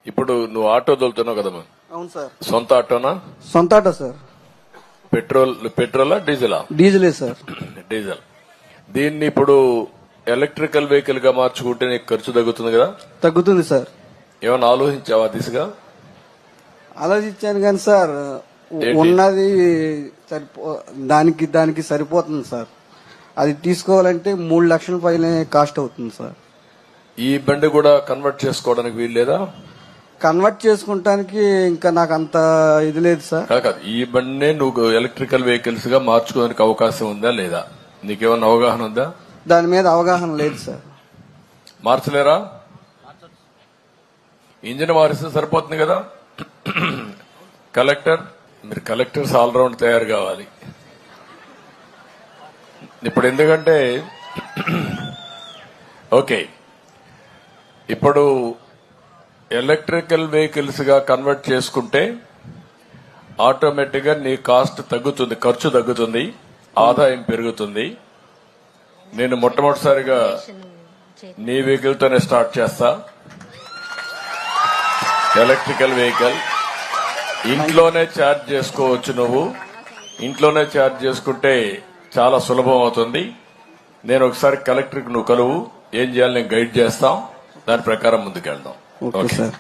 ఇప్పుడు నువ్వు ఆటో తోలుతున్నావు కదమ్మా? అవును సార్. సొంత ఆటోనా? సొంత ఆటో సార్. పెట్రోలా డీజిలా? డీజిలే సార్. డీజిల్. దీన్ని ఇప్పుడు ఎలక్ట్రికల్ వెహికల్ గా మార్చుకుంటే నీకు ఖర్చు తగ్గుతుంది కదా? తగ్గుతుంది సార్. ఏమైనా ఆలోచించావా దిశగా? ఆలోచించాను కానీ సార్ ఉన్నది దానికి సరిపోతుంది సార్. అది తీసుకోవాలంటే 3 లక్షల పైన కాస్ట్ అవుతుంది సార్. ఈ బండి కూడా కన్వర్ట్ చేసుకోవడానికి వీలు లేదా? కన్వర్ట్ చేసుకుంటానికి ఇంకా నాకు అంత ఇది లేదు సార్. కాదు, ఈ బండినే నువ్వు ఎలక్ట్రికల్ వెహికల్స్ గా మార్చుకోవడానికి అవకాశం ఉందా లేదా? నీకేమన్నా అవగాహన ఉందా? దాని మీద అవగాహన లేదు సార్. మార్చలేరా? ఇంజిన్ మారిస్తే సరిపోతుంది కదా. మీరు కలెక్టర్స్ ఆల్రౌండ్ తయారు కావాలి ఇప్పుడు. ఎందుకంటే ఓకే, ఇప్పుడు ఎలక్ట్రికల్ వెహికల్స్ గా కన్వర్ట్ చేసుకుంటే ఆటోమేటిక్ గా నీ కాస్ట్ తగ్గుతుంది, ఖర్చు తగ్గుతుంది, ఆదాయం పెరుగుతుంది. నేను మొట్టమొదటిసారిగా నీ వెహికల్ తోనే స్టార్ట్ చేస్తా. ఎలక్ట్రికల్ వెహికల్ ఇంట్లోనే ఛార్జ్ చేసుకోవచ్చు. నువ్వు ఇంట్లోనే ఛార్జ్ చేసుకుంటే చాలా సులభం అవుతుంది. నేను ఒకసారి కలెక్టర్కి నువ్వు కలువు, ఏం చేయాలి నేను గైడ్ చేస్తాం, దాని ప్రకారం ముందుకెళ్దాం. Okay sir.